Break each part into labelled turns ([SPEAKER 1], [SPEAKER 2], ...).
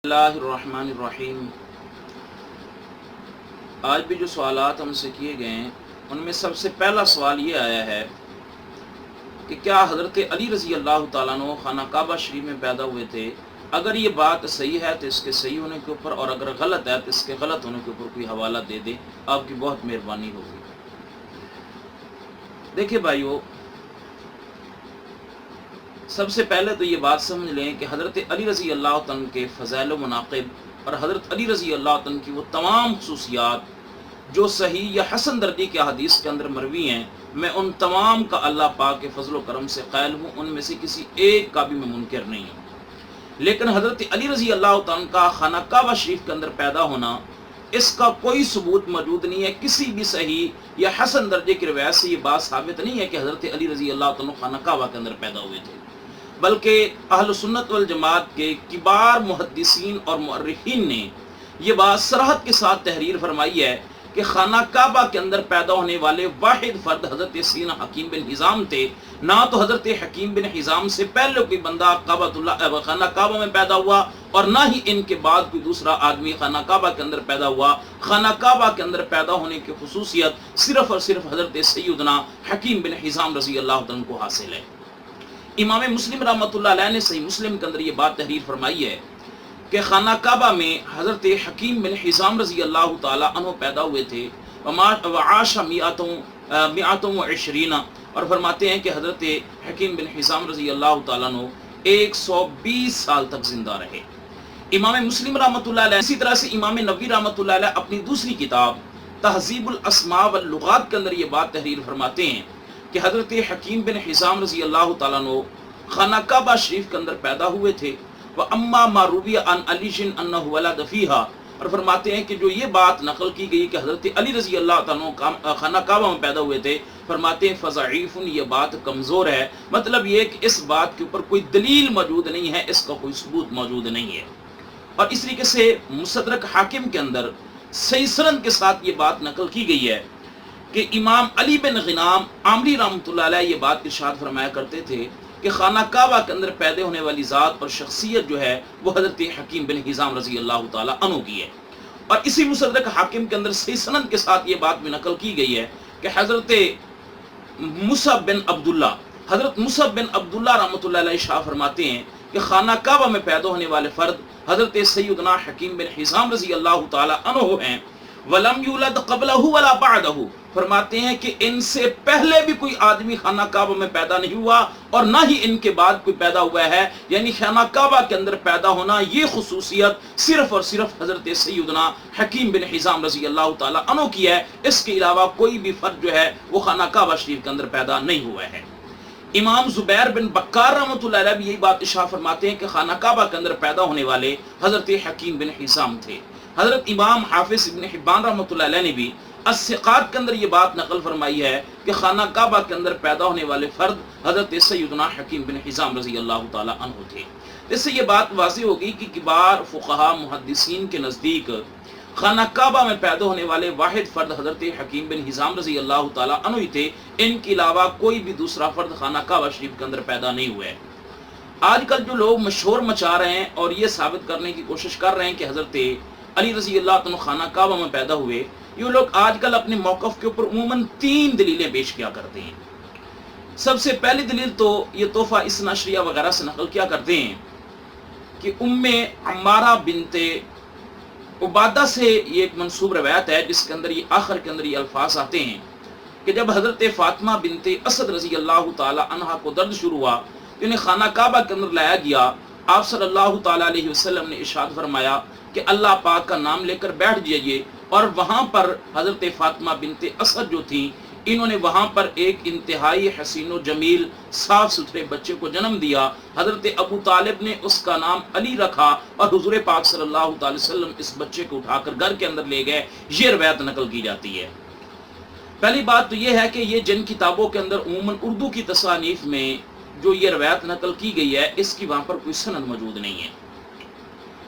[SPEAKER 1] اللہ الرحمن الرحیم۔ آج بھی جو سوالات ہم سے کیے گئے ہیں ان میں سب سے پہلا سوال یہ آیا ہے کہ کیا حضرت علی رضی اللہ تعالیٰ عنہ خانہ کعبہ شریف میں پیدا ہوئے تھے؟ اگر یہ بات صحیح ہے تو اس کے صحیح ہونے کے اوپر، اور اگر غلط ہے تو اس کے غلط ہونے کے اوپر کوئی حوالہ دے دیں، آپ کی بہت مہربانی ہوگی۔ دیکھیں بھائیو، سب سے پہلے تو یہ بات سمجھ لیں کہ حضرت علی رضی اللہ عنہ کے فضائل و مناقب اور حضرت علی رضی اللہ عنہ کی وہ تمام خصوصیات جو صحیح یا حسن درجے کے حدیث کے اندر مروی ہیں، میں ان تمام کا اللہ پاک کے فضل و کرم سے قائل ہوں، ان میں سے کسی ایک کا بھی میں منکر نہیں ہوں۔ لیکن حضرت علی رضی اللہ عنہ کا خانہ کعبہ شریف کے اندر پیدا ہونا، اس کا کوئی ثبوت موجود نہیں ہے۔ کسی بھی صحیح یا حسن درجے کی روایت سے یہ بات ثابت نہیں ہے کہ حضرت علی رضی اللہ عنہ خانہ کعبہ کے اندر پیدا ہوئے تھے، بلکہ اہل سنت والجماعت کے کبار محدثین اور مؤرخین نے یہ بات صراحت کے ساتھ تحریر فرمائی ہے کہ خانہ کعبہ کے اندر پیدا ہونے والے واحد فرد حضرت سیدنا حکیم بن حزام تھے۔ نہ تو حضرت حکیم بن حزام سے پہلے کوئی بندہ خانہ کعبہ میں پیدا ہوا، اور نہ ہی ان کے بعد کوئی دوسرا آدمی خانہ کعبہ کے اندر پیدا ہوا۔ خانہ کعبہ کے اندر پیدا ہونے کی خصوصیت صرف اور صرف حضرت سیدنا حکیم بن حزام رضی اللہ عنہ کو حاصل ہے۔ امام مسلم رحمۃ اللہ علیہ نے صحیح مسلم کے اندر یہ بات تحریر فرمائی ہے کہ خانہ کعبہ میں حضرت حکیم بن حزام رضی اللہ تعالی عنہ پیدا ہوئے تھے، وعاش مئۃ وعشرین، اور فرماتے ہیں کہ حضرت حکیم بن حزام رضی اللہ تعالیٰ عنہ 120 سال تک زندہ رہے۔ امام مسلم رحمۃ اللہ علیہ، اسی طرح سے امام نووی رحمۃ اللہ علیہ اپنی دوسری کتاب تہذیب الاسماء واللغات کے اندر یہ بات تحریر فرماتے ہیں کہ حضرت حکیم بن حزام رضی اللہ تعالیٰ عنہ خانہ کعبہ شریف کے اندر پیدا ہوئے تھے۔ وَأَمَّا مَا رُوِيَ عَنْ عَلِيٍّ أَنَّهُ وَلَدَ فِيهَا، اور فرماتے ہیں کہ جو یہ بات نقل کی گئی کہ حضرت علی رضی اللہ تعالیٰ عنہ خانہ کعبہ میں پیدا ہوئے تھے، فرماتے ہیں فَضَعِيفٌ، یہ بات کمزور ہے۔ مطلب یہ کہ اس بات کے اوپر کوئی دلیل موجود نہیں ہے، اس کا کوئی ثبوت موجود نہیں ہے۔ اور اس طریقے سے مستدرک حاکم کے اندر صحیح سند کے ساتھ یہ بات نقل کی گئی ہے کہ امام علی بن غنام عامری رحمۃ اللہ علیہ یہ بات ارشاد فرمایا کرتے تھے کہ خانہ کعبہ کے اندر پیدا ہونے والی ذات اور شخصیت جو ہے وہ حضرت حکیم بن حزام رضی اللہ تعالیٰ عنہ کی ہے۔ اور اسی مصدق حاکم کے اندر صحیح سند کے ساتھ یہ بات بھی نقل کی گئی ہے کہ حضرت مصعب بن عبداللہ رحمۃ اللہ علیہ شاہ فرماتے ہیں کہ خانہ کعبہ میں پیدا ہونے والے فرد حضرت سیدنا حکیم بن حزام رضی اللہ تعالیٰ عنہ ہیں۔ وَلَمْ يُولَدْ قَبْلَهُ وَلَا بَعْدَهُ، فرماتے ہیں کہ ان سے پہلے بھی کوئی آدمی خانہ کعبہ میں پیدا نہیں ہوا اور نہ ہی ان کے بعد کوئی پیدا ہوا ہے۔ یعنی خانہ کعبہ کے اندر پیدا ہونا یہ خصوصیت صرف اور صرف حضرت سیدنا حکیم بن حزام رضی اللہ تعالیٰ عنہ کی ہے، اس کے علاوہ کوئی بھی فرد جو ہے وہ خانہ کعبہ شریف کے اندر پیدا نہیں ہوا ہے۔ امام زبیر بن بکار رحمۃ اللہ علیہ بھی یہی بات ارشاد فرماتے ہیں کہ خانہ کعبہ کے اندر پیدا ہونے والے حضرت حکیم بن حزام تھے۔ حضرت امام حافظ ابن حبان رحمۃ اللہ علیہ نے بھی الثقات کے اندر یہ بات نقل فرمائی ہے کہ خانہ کعبہ کے اندر پیدا ہونے والے فرد حضرت سیدنا حکیم بن حزام رضی اللہ تعالیٰ عنہ تھے۔ اس سے یہ بات واضح ہوگی کہ کبار فقہاء محدثین کے نزدیک خانہ کعبہ میں پیدا ہونے والے واحد فرد حضرت حکیم بن حزام رضی اللہ تعالیٰ عنہ ہی تھے، ان کے علاوہ کوئی بھی دوسرا فرد خانہ کعبہ شریف کے اندر پیدا نہیں ہوا ہے۔ آج کل جو لوگ مشہور مچا رہے ہیں اور یہ ثابت کرنے کی کوشش کر رہے ہیں کہ حضرت علی رضی اللہ عنہ خانہ کعبہ میں پیدا ہوئے، یہ لوگ آج کل اپنے موقف کے اوپر عموماً 3 دلیلیں پیش کیا کرتے ہیں۔ سب سے پہلی دلیل تو یہ تحفہ اثنا عشریہ وغیرہ سے نقل کیا کرتے ہیں کہ ام عمارہ بنت عبادہ سے یہ ایک منسوب روایت ہے جس کے اندر یہ آخر کے اندر یہ الفاظ آتے ہیں کہ جب حضرت فاطمہ بنت اسد رضی اللہ تعالی عنہا کو درد شروع ہوا تو انہیں خانہ کعبہ کے اندر لایا گیا۔ آپ صلی اللہ تعالی علیہ وسلم نے ارشاد فرمایا کہ اللہ پاک کا نام لے کر بیٹھ جائیے، اور وہاں پر حضرت فاطمہ بنت اسد جو تھیں، انہوں نے وہاں پر ایک انتہائی حسین و جمیل صاف ستھرے بچے کو جنم دیا۔ حضرت ابو طالب نے اس کا نام علی رکھا اور حضور پاک صلی اللہ تعالی وسلم اس بچے کو اٹھا کر گھر کے اندر لے گئے۔ یہ روایت نقل کی جاتی ہے۔ پہلی بات تو یہ ہے کہ یہ جن کتابوں کے اندر عموماً اردو کی تصانیف میں جو یہ روایت نقل کی گئی ہے، اس کی وہاں پر کوئی سند موجود نہیں ہے۔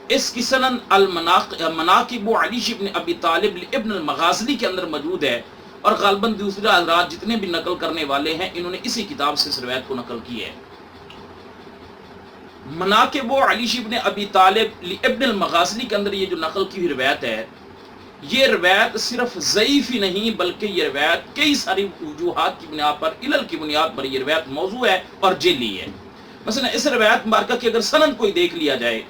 [SPEAKER 1] اس کی سند مناقب علی بن ابی طالب ابن المغازلی کے اندر موجود ہے، اور غالباً دوسرے حضرات جتنے بھی نقل کرنے والے ہیں انہوں نے اسی کتاب سے اس روایت کو نقل کی ہے۔ مناقب و علی ابن ابی طالب ابن المغازلی کے اندر یہ جو نقل کی ہوئی روایت ہے، یہ روایت صرف ضعیف ہی نہیں بلکہ یہ روایت کئی ساری وجوہات کی بنیاد پر، علل کی بنیاد پر یہ روایت موضوع ہے اور جعلی ہے۔ مثلا اس روایت مبارکہ کی اگر سند کوئی دیکھ لیا جائے،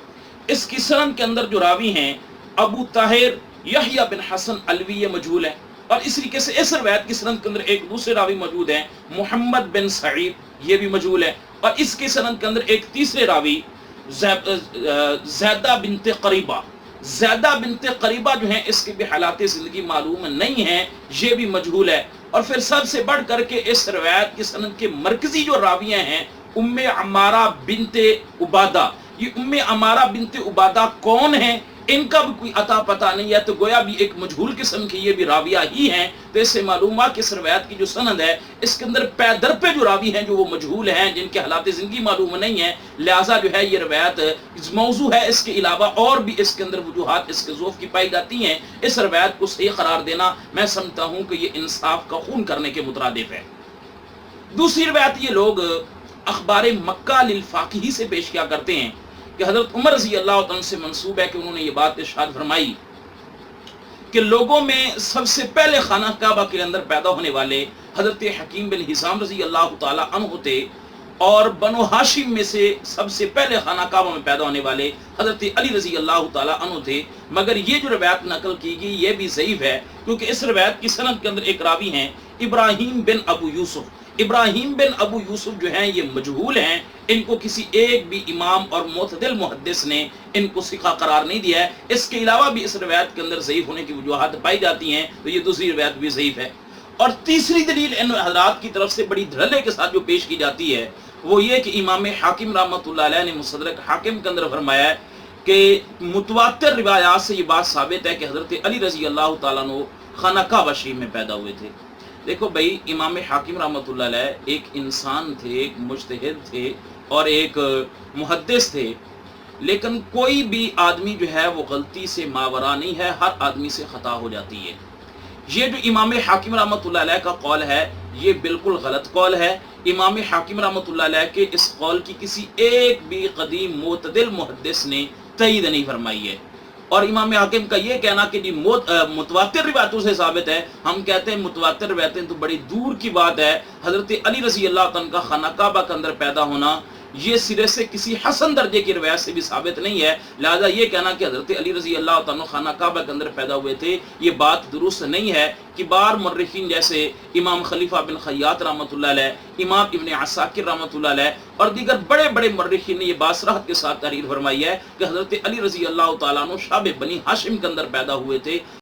[SPEAKER 1] اس کی سند کے اندر جو راوی ہیں ابو طاہر یحییٰ بن حسن علوی یہ مجہول ہے، اور اس طریقے سے اس روایت کی سند کے اندر ایک دوسرے راوی موجود ہیں محمد بن سعید، یہ بھی مجہول ہے، اور اس کی سند کے اندر ایک تیسرے راوی زیدہ بنت قریبہ، زیدہ بنت قریبہ جو ہیں اس کے بھی حالات زندگی معلوم نہیں ہیں، یہ بھی مجہول ہے۔ اور پھر سب سے بڑھ کر کے اس روایت کی سند کے مرکزی جو راویہ ہیں ام عمارہ بنت عبادہ، یہ ام عمارہ بنت عبادہ کون ہیں، ان کا بھی کوئی عطا پتہ نہیں ہے، تو گویا بھی ایک مجہول قسم کی یہ بھی راویہ ہی ہیں۔ تو اس سے معلوم ہے کہ اس روایت کی جو سند ہے اس کے اندر پے در پہ جو راوی ہیں جو وہ مجہول ہیں، جن کے حالات زندگی معلوم نہیں ہیں، لہٰذا جو ہے یہ روایت موضوع ہے۔ اس کے علاوہ اور بھی اس کے اندر وجوہات اس کے ضعف کی پائی جاتی ہیں۔ اس روایت کو صحیح قرار دینا میں سمجھتا ہوں کہ یہ انصاف کا خون کرنے کے مترادف ہے۔ دوسری روایت یہ لوگ اخبار مکہ للفاقہی سے پیش کیا کرتے ہیں کہ حضرت عمر رضی اللہ عنہ سے منسوب ہے کہ انہوں نے یہ بات ارشاد فرمائی کہ لوگوں میں سب سے پہلے خانہ کعبہ کے اندر پیدا ہونے والے حضرت حکیم بن حزام رضی اللہ تعالی عنہ تھے، اور بنو ہاشم میں سے سب سے پہلے خانہ کعبہ میں پیدا ہونے والے حضرت علی رضی اللہ تعالی عنہ تھے۔ مگر یہ جو روایت نقل کی گئی یہ بھی ضعیف ہے، کیونکہ اس روایت کی سند کے اندر ایک راوی ہیں ابراہیم بن ابو یوسف۔ ابراہیم بن ابو یوسف جو ہیں یہ مجہول ہیں، ان کو کسی ایک بھی امام اور معتدل محدث نے ان کو ثقہ قرار نہیں دیا ہے۔ اس کے علاوہ بھی اس روایت کے اندر ضعیف ہونے کی وجوہات پائی جاتی ہیں، تو یہ دوسری روایت بھی ضعیف ہے۔ اور تیسری دلیل ان حضرات کی طرف سے بڑی دھڑلے کے ساتھ جو پیش کی جاتی ہے وہ یہ کہ امام حاکم رحمۃ اللہ علیہ نے مستدرک حاکم کے اندر فرمایا ہے کہ متواتر روایات سے یہ بات ثابت ہے کہ حضرت علی رضی اللہ تعالیٰ عنہ خانہ کعبہ شریف میں پیدا ہوئے تھے۔ دیکھو بھائی، امام حاکم رحمۃ اللہ علیہ ایک انسان تھے، ایک مجتہد تھے اور ایک محدث تھے، لیکن کوئی بھی آدمی جو ہے وہ غلطی سے ماورا نہیں ہے، ہر آدمی سے خطا ہو جاتی ہے۔ یہ جو امام حاکم رحمۃ اللہ علیہ کا قول ہے یہ بالکل غلط قول ہے۔ امام حاکم رحمۃ اللہ علیہ کے اس قول کی کسی ایک بھی قدیم معتدل محدث نے تائید نہیں فرمائی ہے، اور امام حاکم کا یہ کہنا کہ متواتر روایتوں سے ثابت ہے، ہم کہتے ہیں متواتر روایتیں تو بڑی دور کی بات ہے۔ حضرت علی رضی اللہ عنہ کا خانہ کعبہ کے اندر پیدا ہونا یہ سرے سے کسی حسن درجے کی روایت سے بھی ثابت نہیں ہے، لہذا یہ کہنا کہ حضرت علی رضی اللہ عنہ خانہ کعبہ کے اندر پیدا ہوئے تھے یہ بات درست نہیں ہے۔ کبار مورخین جیسے امام خلیفہ بن خیاط رحمۃ اللہ علیہ، امام ابن عساکر رحمۃ اللہ علیہ اور دیگر بڑے بڑے مورخین نے یہ بات صراحت کے ساتھ تحریر فرمائی ہے کہ حضرت علی رضی اللہ تعالیٰ عنہ شعب بنی ہاشم کے اندر پیدا ہوئے تھے۔